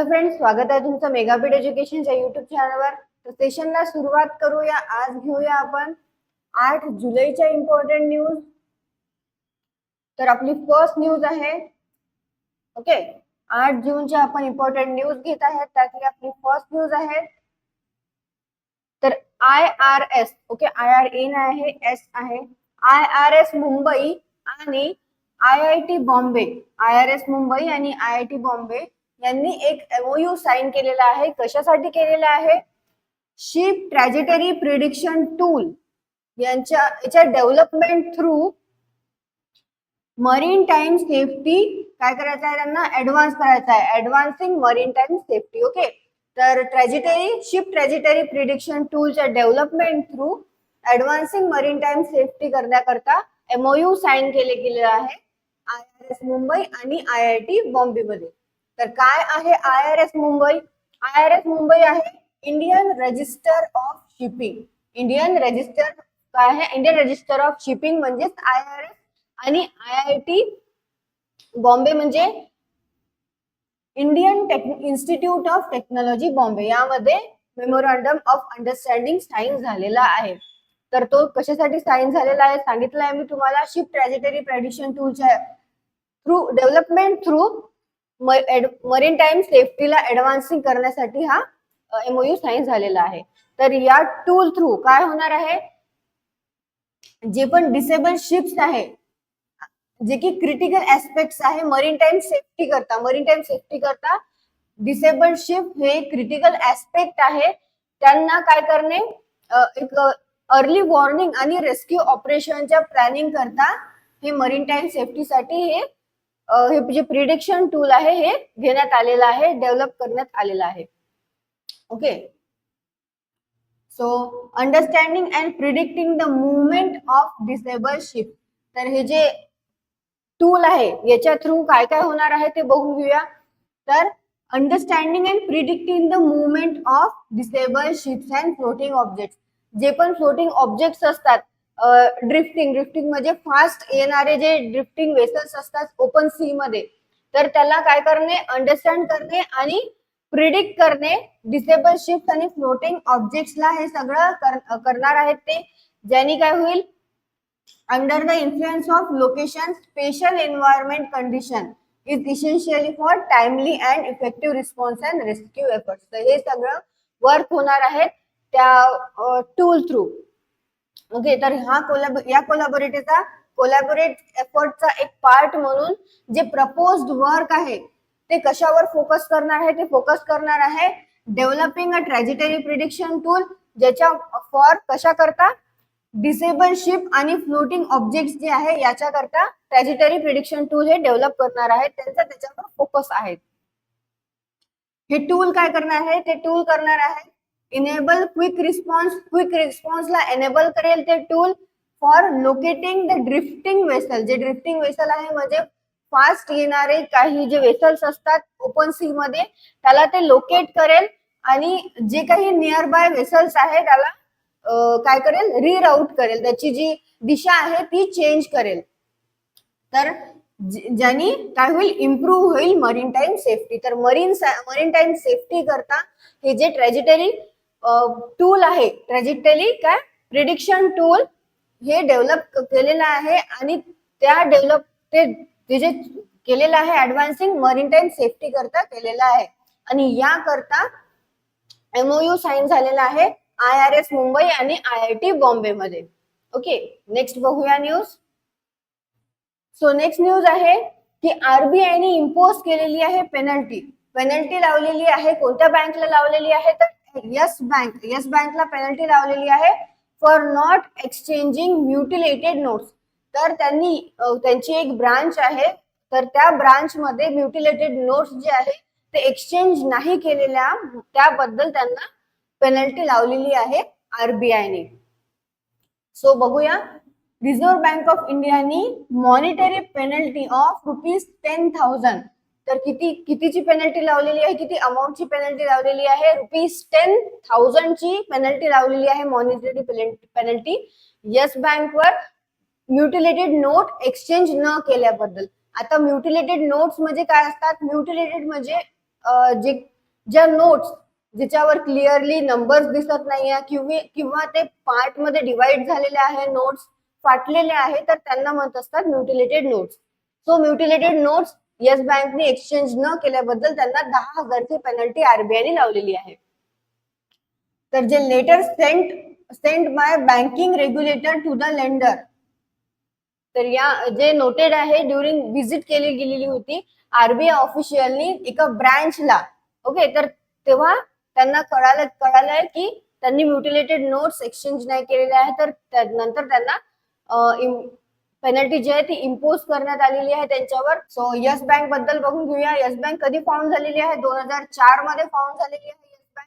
Hello friends, स्वागत आहे तुमचं मेगाबीट एज्युकेशनच्या युट्यूब चॅनलवर. तर सेशनला सुरुवात करूया. आज घेऊया आपण 8 जुलैच्या इम्पॉर्टंट न्यूज. तर आपली फर्स्ट न्यूज आहे, ओके, 8 जूनच्या आपण इम्पॉर्टंट न्यूज घेत आहेत. त्यातली आपली फर्स्ट न्यूज आहे तर IRS, ओके, IRA आहे, एस आहे, IRS मुंबई आणि IIT बॉम्बे, IRS मुंबई आणि IIT बॉम्बे यांनी एक MOU साइन केलेला आहे. कशासाठी केलेला आहे? शिप ट्रॅजेटरी प्रिडिक्शन टूल याच्या development through maritime safety काय करायचं आहे, त्यांना ऍडव्हान्स करायचं आहे, advancing maritime safety. Okay, तर शिप ट्रॅजेटरी प्रिडिक्शन टूलच्या development through advancing maritime safety करण्याकरता MOU साइन केलेला आहे IRS मुंबई आणि IIT बॉम्बे मध्ये. तर काय आहे IRS मुंबई? IRS मुंबई आहे Indian register of shipping. Indian register काय आहे? इंडियन रजिस्टर ऑफ शिपिंग म्हणजेच IRS आणि IIT बॉम्बे म्हणजे Indian institute of technology Bombay. यामध्ये मेमोरंडम ऑफ अंडरस्टँडिंग साइन झालेला आहे. तर तो कशासाठी साइन झालेला आहे सांगितलं आहे मी तुम्हाला. शिप ट्रॅजेटरी प्रेडिक्शन टूलच्या through development through maritime सेफ्टीला ऍडव्हान्सिंग करण्यासाठी हा MOU साइन झालेला आहे. तर या टूल थ्रू काय होणार आहे, जे पण डिसेबल शिप्स आहे, जे की क्रिटिकल ऍस्पेक्ट्स आहे मरीन टाइम सेफ्टी करता डिसेबल शिप हे क्रिटिकल ऍस्पेक्ट आहे, त्यांना काय करणे, एक अर्ली वॉर्निंग आणि रेस्क्यू ऑपरेशनच्या प्लॅनिंग करता हे मरीन टाइम सेफ्टीसाठी हे जे प्रिडिक्शन टूल आहे हे घेण्यात आलेलं आहे, डेव्हलप करण्यात आलेलं आहे. Okay, so understanding and predicting the movement of disable ship. तर हे जे टूल आहे याच्या थ्रू काय काय होणार आहे ते बघून घेऊया. तर understanding and predicting the movement of disable ships and floating objects. जे पण फ्लोटिंग ऑब्जेक्ट्स असतात, ड्रिफ्टिंग म्हणजे फास्ट येणारे जे ड्रिफ्टिंग वेसल्स असतात ओपन सी मध्ये, तर त्याला काय करणे, अंडरस्टँड करणे आणि प्रिडिक्ट करणे डिसेबल शिप्स आणि फ्लोटिंग ऑब्जेक्ट्सला हे सगळं करणार आहेत ते. ज्याने काय होईल, under the influence of location special environment condition is essentially for timely and effective response and rescue efforts. तर हे सगळं वर्क होणार आहे त्या टूल थ्रू. ओके, तर या कोलॅबोरेट एफर्टचा एक पार्ट म्हणून जे प्रपोज्ड वर्क आहे ते कशावर फोकस करणार आहे, ते फोकस करणार आहे डेव्हलपिंग अ ट्रॅजेटरी प्रिडिक्शन टूल, ज्याच्या फॉर कशा करता डिसेबल शिप आणि फ्लोटिंग ऑब्जेक्ट्स जे आहे याच्या करता ट्रॅजेटरी प्रिडिक्शन टूल हे डेव्हलप करणार आहे, त्यांचा त्याच्यावर फोकस आहे. हे टूल काय करणार आहे, ते टूल करणार आहे इनेबल क्विक रिस्पॉन्सला एनेबल करेल ते tool for locating the drifting vessel. जे ड्रिफ्टिंग वेसल आहे म्हणजे फास्ट येणारे काही जे वेसल्स असतात ओपन सी मध्ये, त्याला ते लोकेट करेल आणि जे काही नियर बाय वेसल्स आहे त्याला काय करेल, रिराउट करेल, त्याची जी दिशा आहे ती चेंज करेल. तर ज्यांनी काय होईल, इम्प्रूव्ह होईल मरीन टाइम सेफ्टी. तर मरीन टाइम सेफ्टी करता हे जे ट्रॅजेटरी टूल आहे, ट्रॅजेक्टरी काय प्रिडिक्शन टूल हे डेव्हलप केलेलं आहे आणि त्या ते जे केलेलं आहे ऍडव्हान्सिंग मरीन टाइम सेफ्टी करता केलेलं आहे आणि या करता MOU साइन झालेला आहे IRS मुंबई आणि IIT बॉम्बे मध्ये. ओके, नेक्स्ट बघूया न्यूज. सो नेक्स्ट न्यूज आहे की RBI ने इम्पोज केलेली आहे पेनल्टी लावलेली आहे. कोणत्या बँकला लावलेली आहे, तर येस बँकला पेनल्टी लावलेली आहे फॉर नॉट एक्सचेंजिंग म्युटिलेटेड नोट्स. तर त्यांची एक ब्रांच आहे, तर त्या ब्रांच मध्ये म्युटिलेटेड नोट्स जे आहे ते एक्सचेंज नाही केलेल्या, त्याबद्दल त्यांना पेनल्टी लावलेली आहे RBI ने. सो बघूया, रिझर्व्ह बँक ऑफ इंडियानी मॉनिटरी पेनल्टी ऑफ ₹10,000. तर कितीची पेनल्टी लावलेली आहे, किती अमाऊंटची पेनल्टी लावलेली आहे, ₹10,000 ची पेनल्टी लावलेली आहे मॉनिटरी पेनल्टी येस बँकवर म्युटिलेटेड नोट एक्सचेंज न केल्याबद्दल. आता म्युटिलेटेड नोट्स म्हणजे काय असतात, म्युटिलेटेड म्हणजे जे ज्या नोट्स ज्याच्यावर क्लिअरली नंबर्स दिसत नाहीये किंवा ते पार्ट मध्ये डिवाइड झालेले आहे, नोट्स फाटलेले आहे, तर त्यांना म्हणत असतात mutilated notes. So mutilated notes Yes बँकने एक्सचेंज न केल्याबद्दल त्यांना 10,000ची पेनल्टी आरबीआयने लावलेली आहे. तर जे letter sent by banking regulator to the lender, तर या जे नोटेड आहे ड्युरिंग व्हिजिट केली गेलेली होती आरबीआय ऑफिशियलनी एका ब्रांचला. ओके, तर तेव्हा त्यांना कळालंय की त्यांनी म्युटिलेटेड नोट्स एक्सचेंज नाही केलेले आहे, तर नंतर त्यांना पेनल्टी जी आहे ती इम्पोज करण्यात आलेली आहे त्यांच्यावर. सो येस बँक बद्दल बघून घेऊया. येस बँक कधी फाउंड झालेली आहे? 2004 मध्ये फाउंड झालेली आहे येस बँक.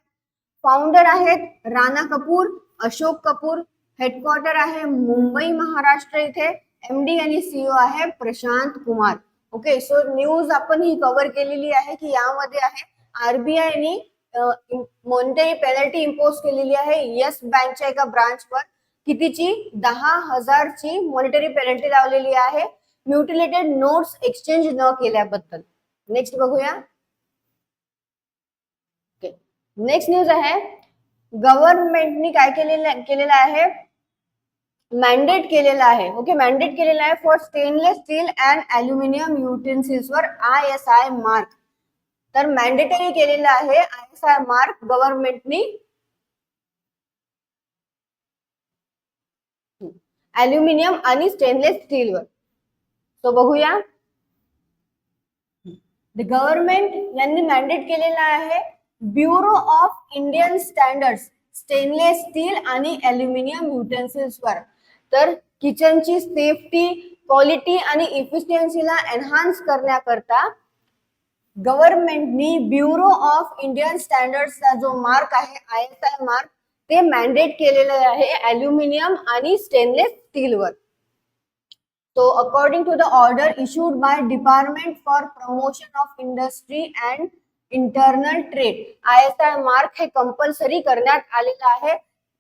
फाउंडर आहेत राणा कपूर, अशोक कपूर. हेडक्वार्टर आहे मुंबई महाराष्ट्र इथे. एमडी आणि सीईओ आहे Prashant Kumar. Okay, so news आपण ही कव्हर केलेली आहे की यामध्ये आहे आरबीआयने कोणतीही पेनल्टी इम्पोज केलेली आहे येस बँकच्या एका ब्रांचवर. कितीची? 10,000ची मॉनिटरी पेनल्टी लावलेली आहे म्युटिलेटेड नोट्स एक्सचेंज न केल्याबद्दल. नेक्स्ट बघूया. नेक्स्ट न्यूज आहे गव्हर्नमेंटनी काय केलेलं आहे, मॅन्डेट केलेला आहे. ओके, मॅन्डेट केलेला आहे for stainless steel and aluminium युटेन्सिल्सवर ISI मार्क. तर मॅन्डेटरी केलेला आहे ISI मार्क गव्हर्नमेंटनी अल्युमिनियम आणि स्टेनलेस स्टीलवर. तो बघूया. द गव्हर्नमेंट यांनी मॅन्डेट केलेला आहे bureau of Indian standards stainless steel आणि अल्युमिनियम युटेन्सिल्सवर. तर किचनची सेफ्टी, क्वालिटी आणि इफिशियन्सीला एनहान्स करण्याकरता गव्हर्नमेंटनी ब्युरो ऑफ इंडियन स्टँडर्ड्सचा जो मार्क आहे ISI मार्क ते मॅन्डेट केलेलं आहे अल्युमिनियम आणि stainless स्टीलवर. So according to the order issued by Department for Promotion of Industry and Internal Trade, ISI mark हे कंपल्सरी करण्यात आलेलं आहे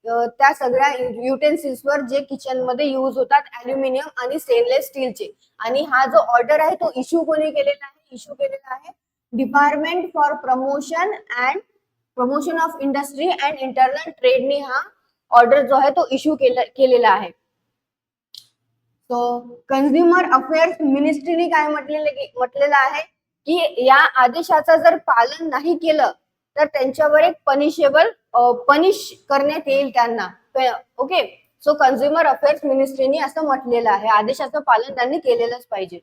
त्या सगळ्या युटेन्सिल्सवर जे किचन मध्ये यूज होतात अल्युमिनियम आणि स्टेनलेस स्टीलचे. आणि हा जो ऑर्डर आहे तो इश्यू कोणी केलेला आहे? इश्यू केलेला आहे department for promotion of industry and internal ट्रेडनी हा ऑर्डर जो आहे तो इश्यू केलेला आहे. सो कन्झ्युमर अफेअर्स मिनिस्ट्रीने काय म्हटलेलं आहे की या आदेशाचं जर पालन नाही केलं तर त्यांच्यावर एक पनिश करण्यात येईल त्यांना. ओके, सो कन्झ्युमर अफेअर्स मिनिस्ट्रीने असं म्हटलेलं आहे, आदेशाचं पालन त्यांनी केलेलंच पाहिजे.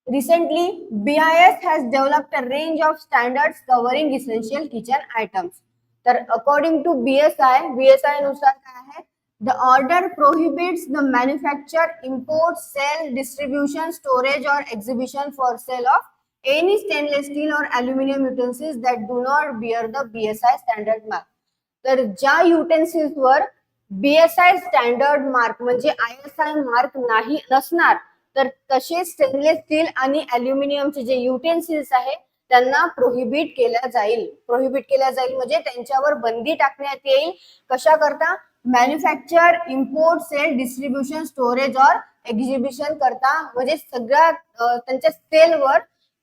Recently, BIS has developed a range of standards covering essential kitchen items. तर according to BSI नुसार काय आहे? The order prohibits the manufacture, import, sale, distribution, storage or exhibition for sale of any stainless steel or aluminum utensils that do not bear the BSI standard mark. तर ज्या utensils वर BSI standard mark म्हणजे ISI mark नाही नसणार, तर तसेच stainless steel आणि अल्युमिनियमचे जे युटेन्सिल्स आहे त्यांना प्रोहिबिट केल्या जाईल म्हणजे त्यांच्यावर बंदी टाकण्यात येईल. कशा करता? Manufacture, import, sale, distribution, storage और एक्झिबिशन करता, म्हणजे सगळ्या त्यांच्या सेलवर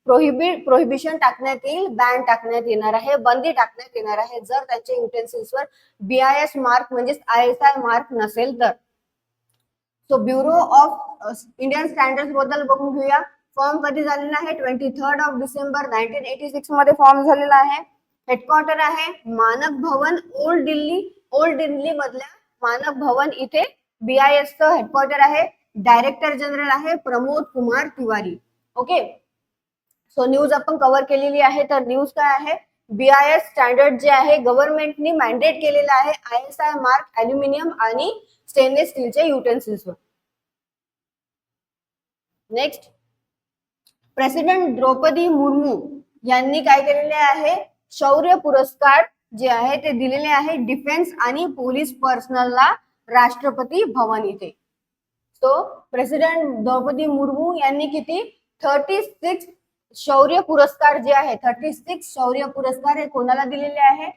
प्रोहिबिशन टाकण्यात येईल, बॅन टाकण्यात येणार आहे, बंदी टाकण्यात येणार आहे जर त्यांच्या युटेन्सिल्सवर BIS मार्क म्हणजे ISI मार्क नसेल तर. So bureau of Indian standards बद्दल बघून घेऊया. फॉर्म कधी झालेला आहे? 23 डिसेंबर 1986 मध्ये फॉर्म झालेला आहे. हेडक्वार्टर आहे मानक भवन, ओल्ड दिल्ली मधल्या मानक भवन इथे BIS चं हेडक्वार्टर आहे. डायरेक्टर जनरल आहे Pramod Kumar Tiwari. Okay, so news आपण कव्हर केलेली आहे. तर न्यूज काय आहे? BIS स्टँडर्ड जे आहे गव्हर्नमेंटनी मॅन्डेट केलेलं आहे ISI मार्क अल्युमिनियम आणि स्टेनलेस स्टीलच्या युटेन्सिल्सवर. नेक्स्ट, प्रेसिडेंट द्रौपदी मुर्मू यांनी काय केलेले आहे? शौर्य पुरस्कार जे आहे ते दिलेले आहे डिफेन्स आणि पोलीस पर्सनलला राष्ट्रपती भवन इथे. सो प्रेसिडेंट द्रौपदी मुर्मू यांनी किती 36 शौर्य पुरस्कार जे आहे 36 शौर्य पुरस्कार हे कोणाला दिलेले आहे?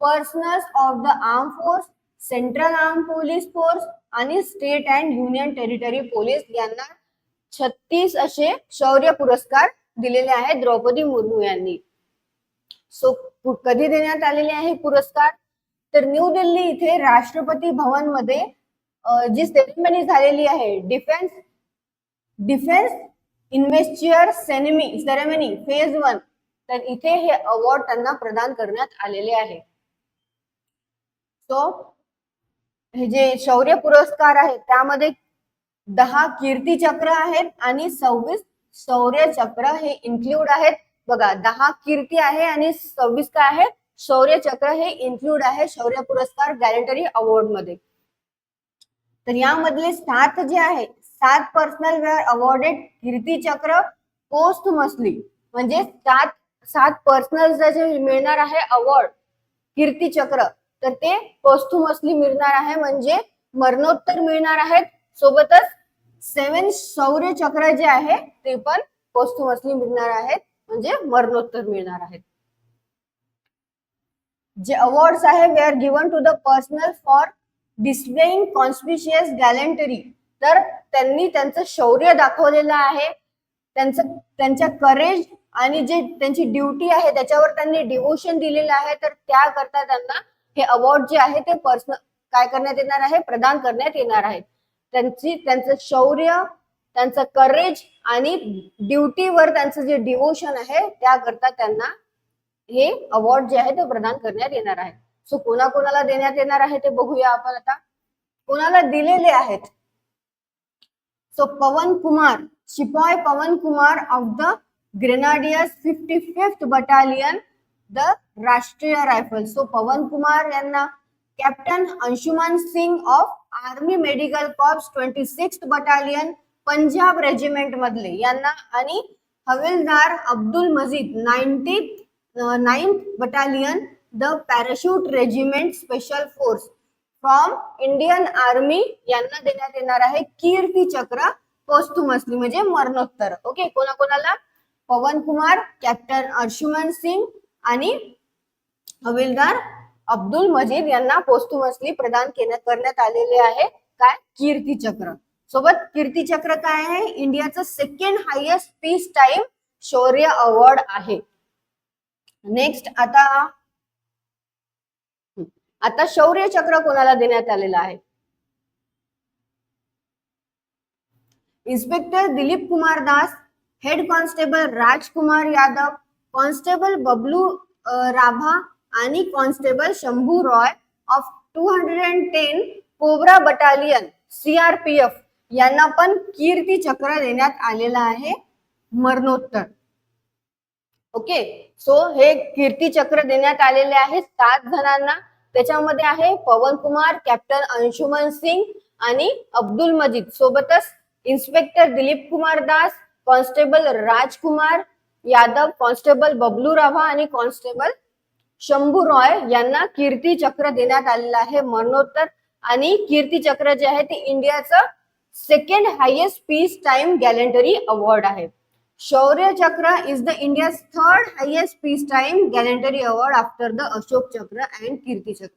Personnels of the arm force, central arm police force आणि state and union territory police यांना 36 असे शौर्य पुरस्कार दिलेले आहेत द्रौपदी मुर्मू यांनी. सो कधी देण्यात आलेले आहे पुरस्कार, तर न्यू दिल्ली इथे राष्ट्रपती भवन मध्ये जी सेरेमनी झालेली आहे डिफेन्स इन्व्हेस्टियर सेरेमनी फेज 1, तर इथे हे अवॉर्ड त्यांना प्रदान करण्यात आलेले आहे. सो हे जे शौर्य पुरस्कार आहेत त्यामध्ये 10 कीर्ती चक्र आहेत आणि 26 शौर्य चक्र हे इन्क्लूड आहेत. बघा 10 कीर्ती आहे आणि 26 काय आहे शौर्य चक्र हे इन्क्लूड आहे शौर्य पुरस्कार गॅलेंटरी अवॉर्ड मध्ये. तर यामधले 7 जे आहे 7 पर्सनल वेअर अवॉर्डेड कीर्ती चक्र पोस्टमसली, म्हणजे 7 पर्सनल जे मिळणार आहे अवॉर्ड कीर्ती चक्र, तर ते पोस्टमसली मिळणार आहे, म्हणजे मरणोत्तर मिळणार आहेत. सोबतच 7 शौर्य चक्र जे आहे ते पण पोस्टमसली मिळणार आहेत, म्हणजे मरणोत्तर मिळणार आहेत. जे अवॉर्ड्स आहे we are given to the personnel for displaying conspicuous gallantry, तर त्यांनी त्यांचं शौर्य दाखवलेलं आहे, त्यांच्या करेज आणि जे त्यांची ड्युटी आहे त्याच्यावर त्यांनी डिवोशन दिलेलं आहे, तर त्याकरता त्यांना हे अवॉर्ड जे आहे ते पर्सनल काय करण्यात येणार आहे प्रदान करण्यात येणार आहे. त्यांचं शौर्य, त्यांचं करेज आणि ड्युटीवर त्यांचं जे डिवोशन आहे त्याकरता त्यांना हे अवॉर्ड जे आहे ते प्रदान करण्यात येणार आहे. सो कोणाकोणाला देण्यात येणार आहे ते बघूया आपण आता. कोणाला दिलेले आहेत, सो पवन कुमार, शिपाई Pawan Kumar of the Grenadiers 55th battalion the Rashtriya rifle. So Pawan Kumar यांना captain Anshuman Singh of army medical corps 26th battalion Punjab regiment मधले यांना, आणि हविलदार Abdul Majeed 9th battalion the parachute regiment special force from Indian army यांना देण्यात येणार आहे कीर्ती चक्र पोस्टमसली, म्हणजे मरणोत्तर. ओके, कोणाकोणाला पवन कुमार, कॅप्टन अंशुमन सिंग आणि हविलदार अब्दुल मजीद यांना पोस्टमसली प्रदान करण्यात आलेले आहे काय कीर्ती चक्र. सोबत कीर्ती चक्र काय आहे इंडियाचं 2nd highest peace time Shaurya award आहे. नेक्स्ट आता शौर्य चक्र कोणाला देण्यात आलेलं आहे, inspector Dilip Kumar Das, head constable Rajkumar Yadav, constable Bablu Rabha आणि constable Shambhu Roy of 210 Cobra battalion CRPF यांना पण कीर्ती चक्र देण्यात आलेलं आहे मरणोत्तर. ओके, सो हे कीर्ती चक्र देण्यात आलेले आहे 7 जणांना. त्याच्यामध्ये आहे पवन कुमार, कॅप्टन अंशुमन सिंग आणि अब्दुल मजीद, सोबतच inspector Dilip Kumar Das, constable Rajkumar Yadav, constable Bablu Rabha आणि कॉन्स्टेबल शंभू रॉय यांना कीर्ती चक्र देण्यात आलेलं आहे मरणोत्तर. आणि कीर्ती चक्र जे आहे ते इंडियाचं 2nd highest peace time gallantry award आहे. Shaurya Chakra is the India's 3rd highest peace time gallantry award after the Ashok Chakra and कीर्ती चक्र.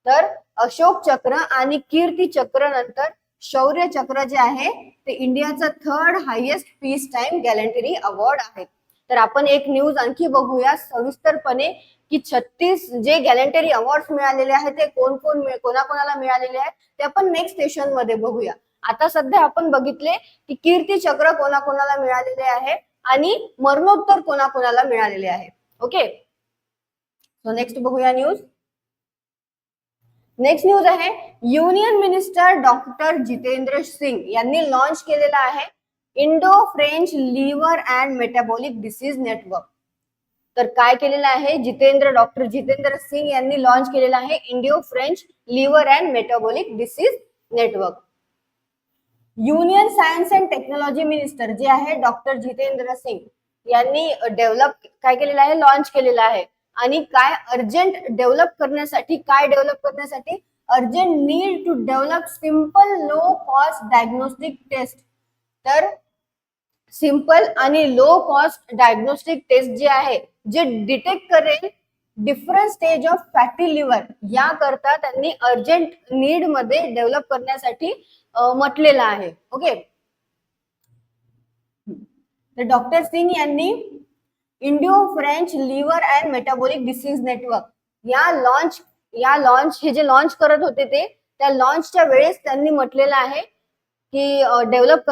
तर अशोक चक्र आणि कीर्ती चक्र नंतर शौर्य चक्र जे आहे ते इंडियाचं 3rd highest peace time gallantry award आहे. तर आपण एक न्यूज आणखी बघूया सविस्तरपणे की 36 जे गॅलेंटरी अवॉर्ड मिळालेले आहेत ते कोणाकोणाला मिळालेले आहेत ते आपण नेक्स्ट सेशन मध्ये बघूया. आता सध्या आपण बघितले की कीर्ती चक्र कोणाकोणाला मिळालेले आहे आणि मरणोत्तर कोणाकोणाला मिळालेले आहे. ओके, सो नेक्स्ट बघूया न्यूज. नेक्स्ट न्यूज आहे union minister doctor Jitendra Singh यांनी लॉन्च केलेला आहे Indo French liver and metabolic disease network. तर काय केलेलं आहे डॉक्टर जितेंद्र सिंग यांनी लॉन्च केलेला आहे Indo French liver and metabolic disease network. Union science and technology minister जे आहे डॉक्टर जितेंद्र सिंग यांनी काय केलेलं आहे लॉन्च केलेलं आहे. आणि काय डेव्हलप करण्यासाठी urgent need to develop simple low cost diagnostic test. तर सिंपल आणि लो कॉस्ट डायग्नोस्टिक टेस्ट जे आहे जे डिटेक्ट करेल different stage of fatty liver याकरता त्यांनी अर्जंट नीड मध्ये डेव्हलप करण्यासाठी म्हटलेलं आहे. ओके, तर डॉक्टर सिंग यांनी Indo French liver and metabolic disease network या लॉन्च हे जे लॉन्च करत होते ते त्या लॉन्चच्या वेळेस त्यांनी म्हटलेलं आहे की डेव्हलप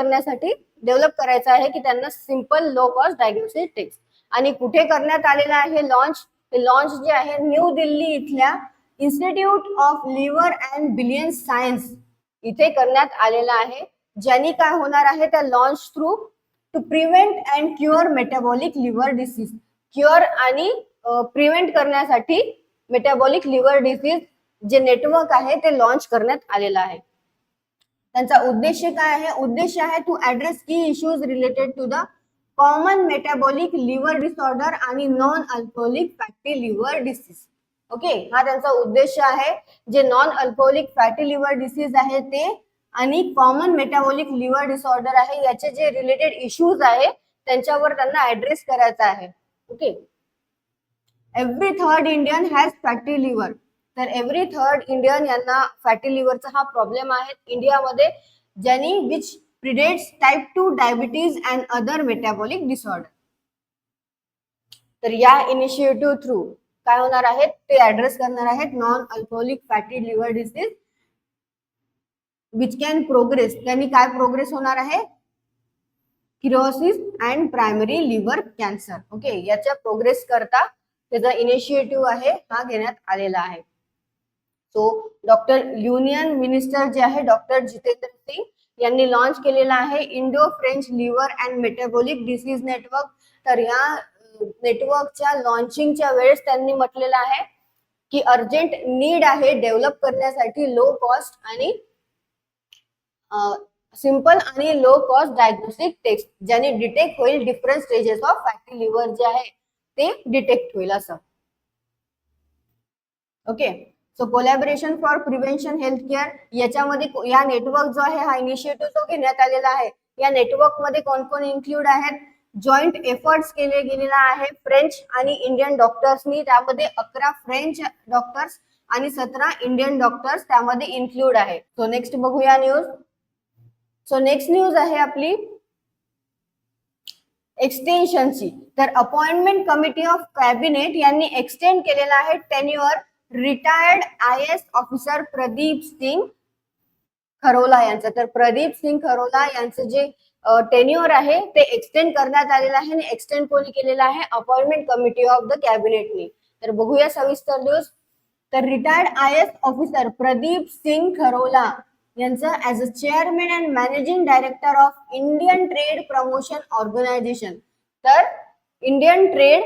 करायचं आहे की त्यांना simple low cost diagnostic test. आणि कुठे करण्यात आलेलं आहे लॉन्च जे आहे न्यू दिल्ली इथल्या institute of liver and billion science इथे करण्यात आलेला आहे. ज्यांनी काय होणार आहे त्या launch through to prevent and cure metabolic liver disease, cure आणि प्रिव्हेंट करण्यासाठी मेटाबॉलिक लिव्हर डिसीज जे नेटवर्क आहे ते लॉन्च करण्यात आलेलं आहे. त्यांचा उद्देश काय आहे? उद्देश आहे to address key issues related to the common metabolic liver disorder आणि non alcoholic fatty liver disease. Okay, हा त्यांचा उद्देश आहे. जे non alcoholic fatty liver disease आहे ते आणि कॉमन मेटाबॉलिक लिव्हर डिसऑर्डर आहे याचे जे रिलेटेड इश्यूज आहे त्यांच्यावर त्यांना ऍड्रेस करायचा आहे. Okay, every third Indian has fatty liver. तर एव्हरी थर्ड इंडियन यांना फॅटी लिव्हरचा हा प्रॉब्लेम आहे इंडियामध्ये, ज्यांनी which predates type 2 diabetes and other metabolic disorder. तर या इनिशिएटिव्ह थ्रू काय होणार आहेत ते ऍड्रेस करणार आहेत non alcoholic fatty liver disease which can progress. त्यांनी काय प्रोग्रेस होणार आहे? Cirrhosis and primary liver cancer. Okay, याच्या प्रोग्रेस करता त्याचा इनिशिएटिव्ह आहे हा घेण्यात आलेला आहे. सो डॉक्टर युनियन मिनिस्टर जे आहे डॉक्टर जितेंद्र सिंग यांनी लॉन्च केलेला आहे Indo French liver and metabolic disease network. तर या नेटवर्कच्या लॉन्चिंगच्या वेळेस त्यांनी म्हटलेलं आहे की अर्जंट नीड आहे डेव्हलप करण्यासाठी लो कॉस्ट आणि सिंपल आणि लो कॉस्ट डायग्नोस्टिक टेस्ट ज्याने डिटेक्ट होईल different stages of fatty liver जे आहे ते डिटेक्ट होईल असं. Okay, so collaboration for prevention health care याच्यामध्ये या नेटवर्क जो आहे हा इनिशिएटिव्ह जो घेण्यात आलेला आहे या नेटवर्क मध्ये कोण कोण इन्क्लूड आहेत? जॉईंट एफर्ट्स केले गेलेला आहे फ्रेंच आणि इंडियन डॉक्टर्सनी. त्यामध्ये 11 फ्रेंच डॉक्टर्स आणि 17 इंडियन डॉक्टर्स त्यामध्ये इन्क्लूड आहे. सो नेक्स्ट बघूया न्यूज. सो नेक्स्ट न्यूज आहे आपली एक्सटेन्शनची. तर अपॉइंटमेंट कमिटी ऑफ कॅबिनेट यांनी एक्सटेंड केलेला आहे tenure retired IAS officer Pradeep Singh Kharola यांचं. तर प्रदीप सिंग खरोला यांचं जे टेन्युअर आहे ते एक्सटेंड करण्यात आलेलं आहे आणि एक्सटेंड कोणी केलेलं आहे? अपॉइंटमेंट कमिटी ऑफ द कॅबिनेटनी. तर बघूया सविस्तर न्यूज. तर retired IAS officer Pradeep Singh Kharola यांचं as a chairman and managing director of Indian trade promotion organisation. तर इंडियन ट्रेड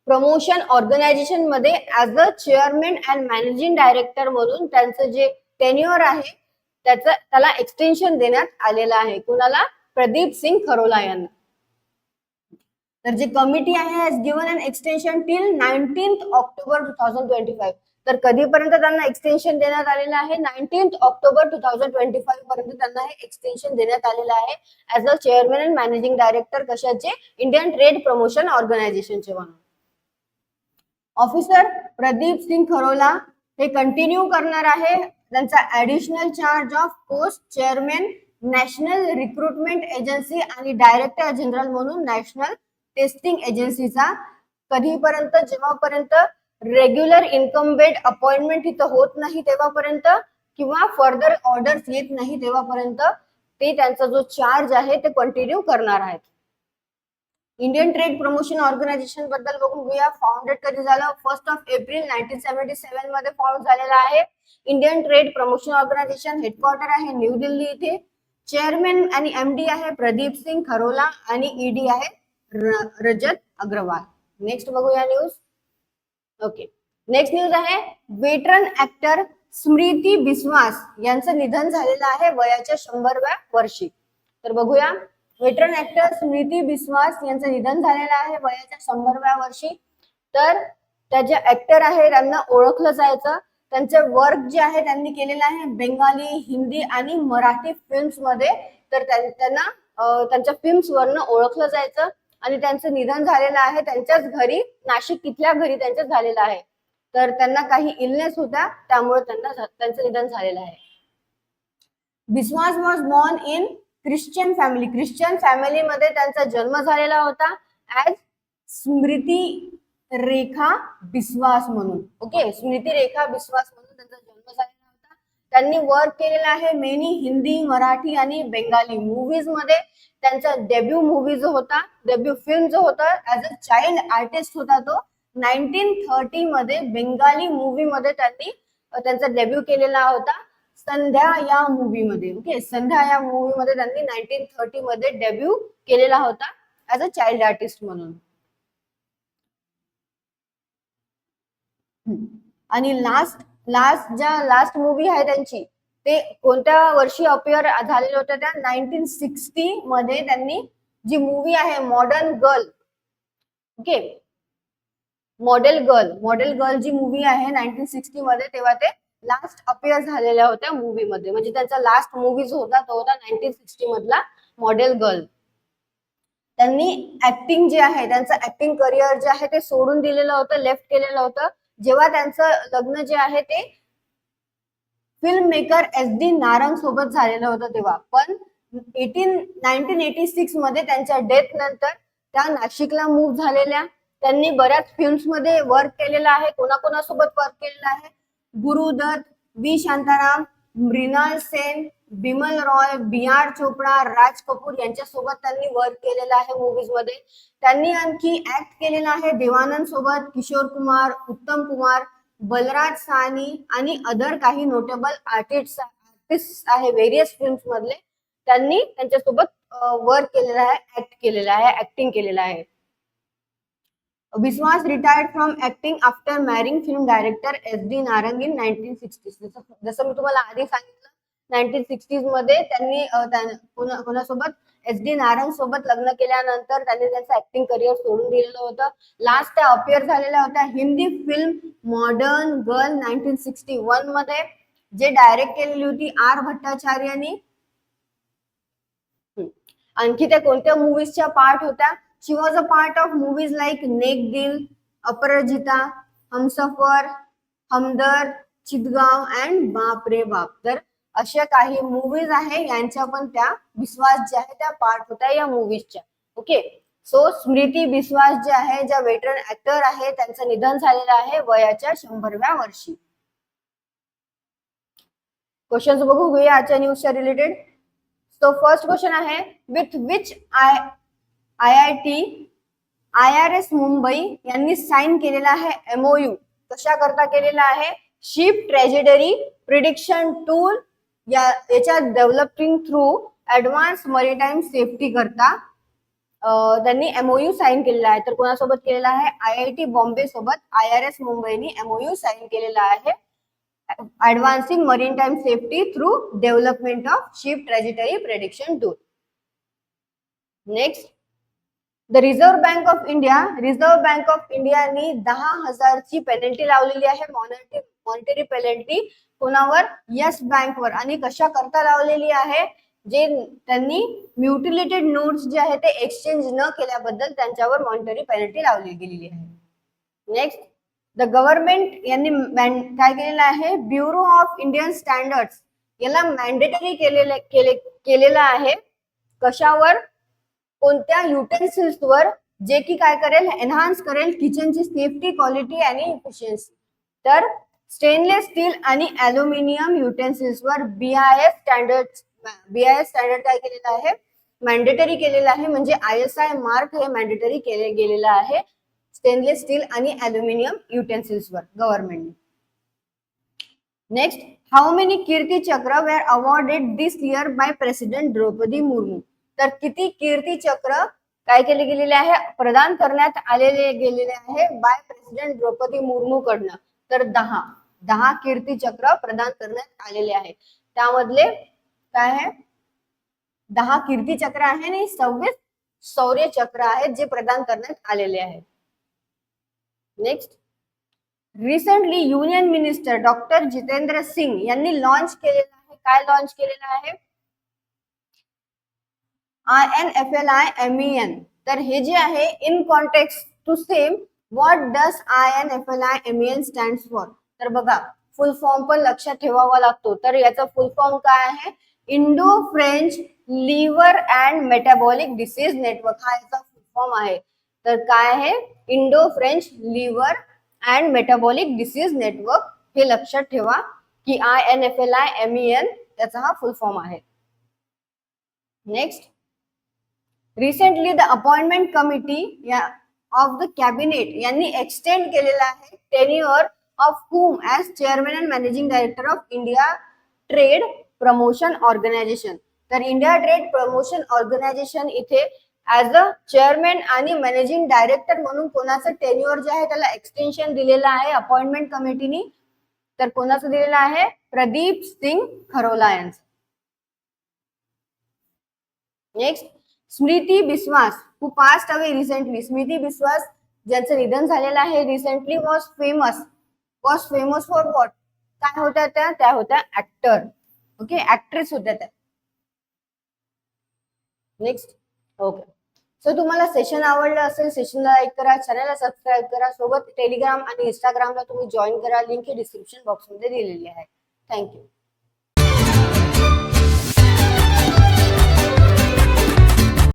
प्रमोशन ऑर्गनायझेशन मध्ये as a chairman and managing director म्हणून त्यांचं जे टेन्युअर आहे त्याला एक्सटेन्शन देण्यात आलेलं आहे. कुणाला? प्रदीप सिंग खरोला यांना. तर जे कमिटी आहे has given an extension till 19 October 2025. तर कधीपर्यंत त्यांना एक्सटेन्शन देण्यात आलेलं आहे? 19 ऑक्टोबर 2025 पर्यंत त्यांना हे एक्सटेन्शन देण्यात आलेलं आहे as a chairman and managing director कशाचे? इंडियन ट्रेड प्रमोशन ऑर्गनायझेशनचे म्हणून. ऑफिसर प्रदीप सिंग खरोला हे कंटिन्यू करणार आहे त्यांचा additional charge of post chairman national recruitment agency आणि डायरेक्टर जनरल म्हणून नॅशनल टेस्टिंग एजन्सीचा. कधीपर्यंत? जेव्हापर्यंत रेग्युलर इन्कम्बेंट अपॉइंटमेंट इथं होत नाही तेव्हापर्यंत किंवा फर्दर ऑर्डर्स येत नाही तेव्हापर्यंत ते त्यांचा जो चार्ज आहे ते कंटिन्यू करणार आहेत. इंडियन ट्रेड प्रमोशन ऑर्गनायझेशन बद्दल बघूया. फाउंडेड कधी झालं? 1 एप्रिल 1977 मध्ये फाउंड झालेला आहे. Indian trade promotion organisation headquarter आहे न्यू दिल्ली इथे. चेअरमॅन आणि MD आहे प्रदीप सिंग खरोला आणि ED आहे रजत अग्रवाल. नेक्स्ट बघूया न्यूज. ओके, नेक्स्ट न्यूज आहे वेटरन ऍक्टर स्मृती बिस्वास यांचं निधन झालेलं आहे वयाच्या 100व्या वर्षी. तर बघूया वेटरन ऍक्टर स्मृती बिस्वास यांचं निधन झालेलं आहे वयाच्या 100व्या वर्षी. तर त्या ज्या ऍक्टर आहे त्यांना ओळखलं जायचं त्यांचे वर्क जे आहे त्यांनी केलेलं आहे बेंगाली, हिंदी आणि मराठी फिल्म्स मध्ये. तर त्यांना त्यांच्या फिल्म्स वरनं ओळखलं जायचं आणि त्यांचं निधन झालेलं आहे त्यांच्याच घरी, नाशिक इथल्या घरी त्यांचं झालेलं आहे. तर त्यांना काही इलनेस होता त्यामुळे त्यांचं निधन झालेलं आहे. Biswas was born in Christian family. Christian फॅमिलीमध्ये त्यांचा जन्म झालेला होता ऍज स्मृती रेखा बिस्वास म्हणून. ओके, स्मृती रेखा बिस्वास म्हणून त्यांचा जन्म झालेला होता. त्यांनी वर्क केलेला आहे मेनी हिंदी, मराठी आणि बेंगाली मूवीज मध्ये. त्यांचा डेब्यू मूवी जो होता, डेब्यू फिल्म जो होता ऍज अ चाइल्ड आर्टिस्ट होता तो 1930 मध्ये बेंगाली मूवी मध्ये त्यांनी त्यांचा डेब्यू केलेला होता संध्या या मूवी मध्ये. ओके, संध्या या मूवी मध्ये त्यांनी 1930 मध्ये डेब्यू केलेला होता ऍज अ चाइल्ड आर्टिस्ट म्हणून. आणि लास्ट मूवी आहे त्यांची ते कोणत्या वर्षी अपिअर झालेले होते त्या 1960 मध्ये. त्यांनी जी मूवी आहे modern girl, okay, model girl जी मूवी आहे 1960 मध्ये, तेव्हा ते लास्ट अपिअर झालेल्या होत्या मूवी मध्ये. म्हणजे त्यांचा लास्ट मूवी जो होता तो होता 1960 मधला मॉडेल गर्ल. त्यांनी ऍक्टिंग जे आहे त्यांचं ऍक्टिंग करिअर जे आहे ते सोडून दिलेलं होतं, लेफ्ट केलेलं होतं जेव्हा त्यांचं लग्न जे आहे ते फिल्म मेकर SD नारंग सोबत झालेलं होतं तेव्हा. पण 1986 मध्ये त्यांच्या डेथ नंतर त्या नाशिकला मूव्ह झालेल्या. त्यांनी बऱ्याच फिल्म्स मध्ये वर्क केलेलं आहे. कोणाकोणासोबत वर्क केलेलं आहे? गुरुदत्त, V शांताराम, मृणाल सेन, बिमल रॉय, BR चोपडा, राज कपूर यांच्यासोबत त्यांनी वर्क केलेलं आहे मूवीज मध्ये. त्यांनी आणखी ऍक्ट केलेला आहे देवानंद सोबत, किशोर कुमार, उत्तम कुमार, बलराज साहनी आणि अदर काही नोटेबल आर्टिस्ट आहे व्हेरियस फिल्म्स मधले. त्यांनी त्यांच्यासोबत वर्क केलेला आहे, ऍक्ट केलेला आहे, ऍक्टिंग केलेला आहे. Biswas retired from acting after marrying film director SD Narang in 1960. जसं मी तुम्हाला आधी सांगितलं 1960s मध्ये त्यांनी कोणासोबत SD नारंग सोबत लग्न केल्यानंतर त्यांनी त्यांचं ऍक्टिंग करिअर सोडून दिलेलं होतं. लास्ट त्या अपिअर झालेल्या होत्या हिंदी फिल्म मॉडर्न गर्ल 1961 मध्ये, जे डायरेक्ट केलेली होती R भट्टाचार्यांनी. आणखी त्या कोणत्या मूवीजच्या पार्ट होत्या? She was a part of movies like Nek Dil, Aparajita, Humsafar, Hamdard, Chittagong and Baap Re बाप. तर अशा काही मूवीज आहे यांच्या पण त्या बिस्वास ज्या आहे त्या पार्ट होत्या या मूवीजच्या. ओके, सो स्मृती बिस्वास जे आहे, ज्या वेटरन ऍक्टर आहे, त्यांचं निधन झालेलं आहे वयाच्या 100व्या वर्षी. क्वेश्चन बघू घेऊया आजच्या न्यूजच्या रिलेटेड. सो फर्स्ट क्वेश्चन आहे with which IIT IRS Mumbai यांनी साइन केलेला आहे MOU. कशा करता केलेला आहे? शिप ट्रॅजेडरी प्रिडिक्शन टूल याच्या डेव्हलपिंग थ्रू ऍडव्हान्स मरीटाईम सेफ्टी करता त्यांनी MOU साइन केलेला आहे. तर कोणासोबत केलेला आहे? IIT बॉम्बे सोबत IRS मुंबईनी MOU साइन केलेला आहे. Advancing maritime safety through development of ship trajectory prediction tool. Next, the Reserve Bank of India नी 10,000 ची पेनल्टी लावलेली आहे, मॉनिटरी पेनल्टी. कोणावर? येस बँक वर. आणि कशा करता लावलेली आहे? जे त्यांनी म्युटिलेटेड नोट्स जे आहे ते एक्सचेंज न केल्याबद्दल त्यांच्यावर मॉनिटरी पेनल्टी लावली गेलेली आहे. नेक्स्ट, द गव्हर्नमेंट यांनी काय केलेलं आहे? ब्युरो ऑफ इंडियन स्टँडर्ड्स याला मॅन्डेटरी केलेलं आहे. कशावर? कोणत्या युटेन्सिल्स वर, जे की काय करेल? एनहान्स करेल किचनची सेफ्टी, क्वालिटी आणि इफिशियन्सी. तर स्टेनलेस स्टील आणि अल्युमिनियम युटेन्सिल्स वर BIS स्टँडर्ड काय केलेलं आहे? मॅन्डेटरी केलेलं आहे. म्हणजे ISI मार्क हे मॅन्डेटरी केले गेलेलं आहे स्टेनलेस स्टील आणि अल्युमिनियम युटेन्सिल्स वर गव्हर्नमेंटने. Next, how many Kirti Chakra were awarded this year by president Draupadi Murmu. तर किती कीर्ती चक्र काय केले गेलेले आहे? प्रदान करण्यात गेलेले आहे बाय प्रेसिडेंट द्रौपदी मुर्मू कडनं. तर 10 कीर्ती चक्र प्रदान करण्यात आलेले आहे. त्यामधले काय आहे? 10 कीर्ती चक्र आहे आणि 26 शौर्य चक्र आहेत जे प्रदान करण्यात आलेले आहेत. Next, recently union minister doctor Jitendra Singh यांनी लॉन्च केलेलं आहे. काय लॉन्च केलेलं आहे? INFLI MEN. तर हे जे आहे in context to same what does INFLI MEN stands for. तर बघा, फुल फॉर्म पण लक्षात ठेवावा लागतो. तर याचा फुल फॉर्म काय आहे? Indo French liver and metabolic disease network हा याचा फुल फॉर्म आहे. तर काय आहे, Indo French liver and metabolic disease network, हे लक्षात ठेवा की INFLI-MEN त्याचा हा फुल फॉर्म आहे. Next, recently the appointment committee of the cabinet यांनी एक्सटेंड केलेला आहे tenure of whom as chairman and managing director of India trade promotion organisation. तर इंडिया ट्रेड प्रमोशन ऑर्गनायझेशन इथे ऍज अ चेअरमॅन आणि managing director म्हणून कोणाचं tenure जे आहे त्याला एक्सटेन्शन दिलेलं आहे अपॉइंटमेंट कमिटीनी. तर कोणाचं दिलेलं आहे, प्रदीप सिंग खरोला यांचं. Next, Smriti Biswas who passed away recently. Smriti Biswas ज्यांचं निधन झालेलं आहे recently was famous for what, काय होत्या त्या होत्या ऍक्टर. ओके, ऍक्ट्रेस होत्या त्या. Next, okay. सो तुम्हाला सेशन आवडलं असेल, सेशनला लाईक करा, चॅनलला सबस्क्राईब करा, सोबत टेलिग्राम आणि इंस्टाग्रामला तुम्ही जॉईन करा. लिंक हे डिस्क्रिप्शन बॉक्समध्ये दिलेली आहे. थँक्यू.